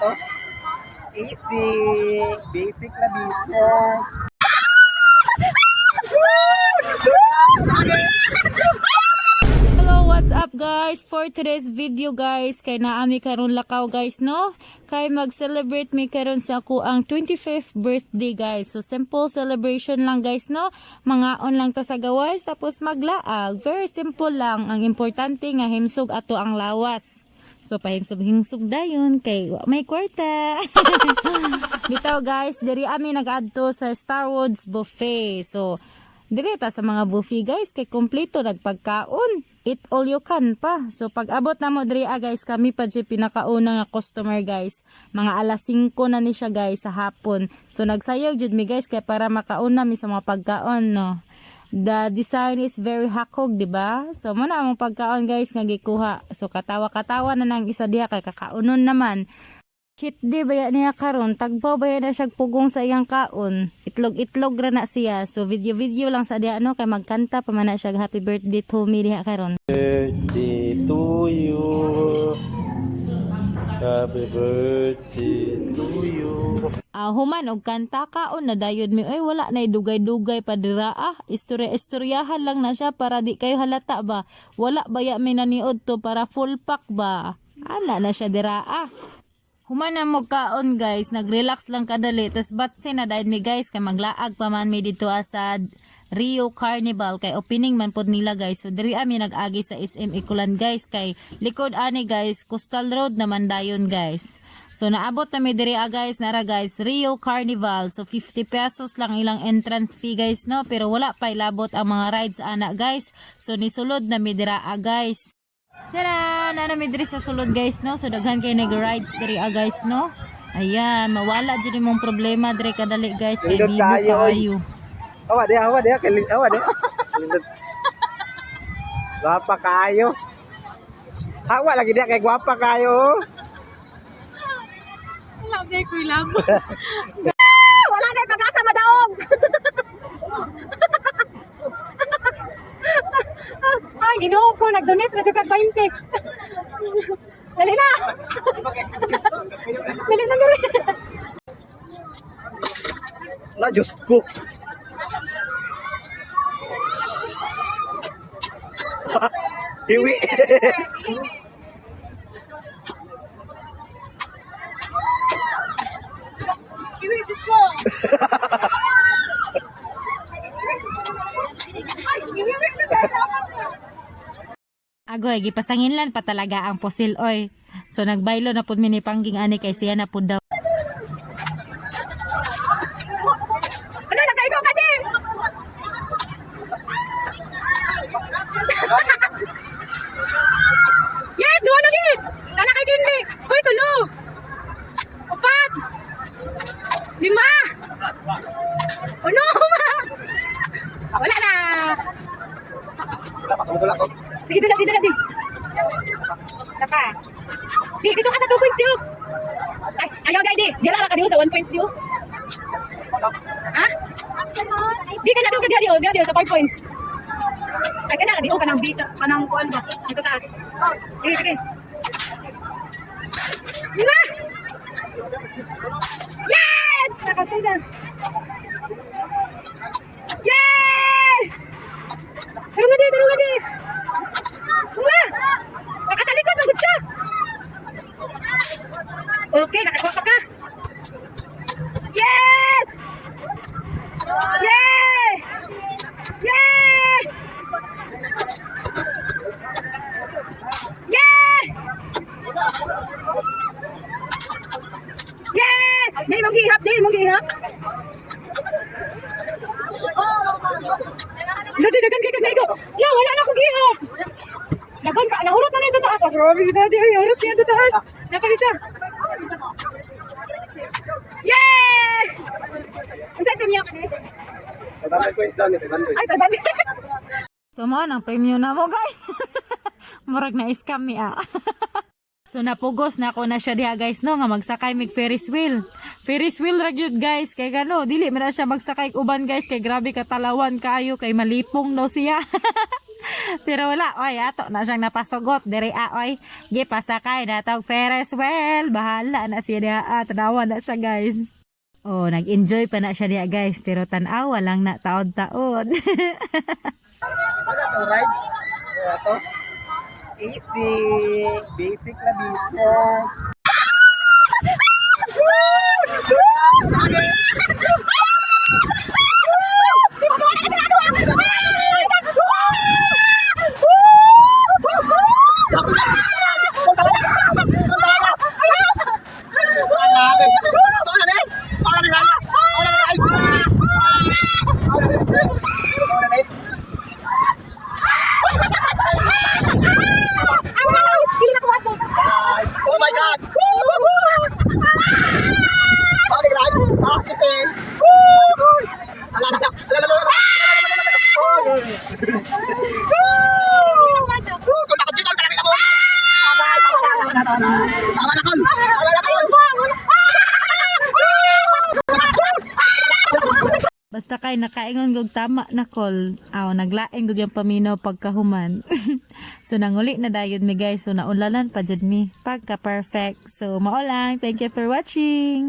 to? Easy. Basic na basic. Hello, what's up guys? For today's video guys, kay naami karon lakaw guys, no? Kay mag-celebrate mi karon sa ako ang 25th birthday guys. So simple celebration lang guys, no? Mangaon lang ta sa gawas tapos maglaag. Very simple lang. Ang importante nga himsog ato ang lawas. So pahimsog-himsog dayon kay may kwarta. Bitaw guys, diri ami nag-adto sa Starwoods buffet. So direta sa mga buffet guys kay kompleto nagpagkaon, eat all you can pa. So pag abot na mo diri guys, kami pa di pinakauna nga customer guys, mga alas 5 na ni siya guys sa hapon. So nagsayaw jud mi guys kay para makauna mi sa mga pagkaon, no. The design is very hakog, di ba? So mo na ang pagkaon guys nga gikuha. So katawa-katawa na nang isa diha kay kakaunon naman. Shit di baya niya karon, tagpaw baya na siya pugong sa iyang kaon. Itlog-itlog ra na siya. So video-video lang sa diha no kay magkanta pa man na siya happy birthday to me diha karon. Birthday to you. Happy birthday to you. Human og kanta kaon na dayod mi. Ay wala na dugay-dugay pa dira Istorya-istoryahan lang na siya para di kayo halata ba. Wala baya mi naniod to para full pack ba. Ana na siya dira Human na mo kaon guys, nag-relax lang kadali. Tapos batse na dahil mi guys, kay maglaag pa man mi dito sa Rio Carnival. Kay opening man pod nila guys. So diri ami nag-agi sa SM Ikulan guys. Kay likod ani guys, Coastal Road naman dayon guys. So naabot na mi diri guys, nara guys, Rio Carnival. So 50 pesos lang ilang entrance fee guys, no. Pero wala pa ilabot ang mga rides ana guys. So nisulod na mi dira guys. Tara, nanami diri sa sulod guys, no. So daghan kay nag-rides diri guys, no. Ayan, mawala jud imong problema diri kadali guys kay bibo kaayo. Awa dia, keling awa dia. Guwapa kaayo. Awa lagi dia kay guwapa kaayo. Labi ko ilabo. Wala na pag-asa madaog. Ay, ginoo ko, nag-donate na kag 20. Dali na. Dali na, dali. Na Diyos ko. Iwi. Iwi, Diyos. Agoy, gipasanginlan pa talaga ang pusil oy. So nagbaylo na pud mi ni Pangging ani kay siya na pud daw. Ano na kayo ka din? Yes, duwa na din. Tana kay din ni. Hoy, tulo. Upat. 5. Ano ma? Wala na. Wala ko. Sige, dito na. Sapa. Dito ka sa 2 points, Dio. Ay, ayaw, di. Dila ka Dio sa 1 point, Dio. Ha? Di ka na Dio ka Dio sa 5 points. Ay, ka na Dio ka ng B sa kanang kuan ba? Sa taas. Sige. Na! Yes! Nakatay na. Yay! Tarungan di. Wala! Nakatalikod, magod siya! Okay, nakakuha pa ka! Yes! Yay! Yay! Yay! Yay! Di mong gihap. Dagan kay kagaygo. La, wala na akong gihap. Dagan ka, nahurot na sa taas. Grabe si Daddy, ay hurot niya sa taas. Napagisa. Yay! Ang sa premium ka ni? 500 coins daw ni 500. Ay, 500. So mo nang premium na mo guys. Murag na scam mi So napugos na ako na siya diha guys, no, nga magsakay mig Ferris wheel. Ferris wheel ra gyud guys, kay gano dili man na siya magsakay uban guys, kay grabe katalawan kaayo kay malipong no siya. Pero wala, oy, ato na siyang napasugot. Diri oy, gipasakay na tawag Ferris wheel. Bahala na siya diha. Tanawa na siya, guys. Oh, nag-enjoy pa na siya diha, guys. Pero tanawa lang na taon-taon. Ano to, rides? Ano to? Easy. Basic na basic. Oh my God! Balik lang! Practicing! Ala. Kung nakadito ang talaga mo! Tama na kon! Basta kay nakaingon gog tama na call. Aw, naglaing gog yung paminaw pagkahuman. So nanguli na dayon mi, guys. So naunlanan pa jud mi pagka perfect. So mao lang. Thank you for watching.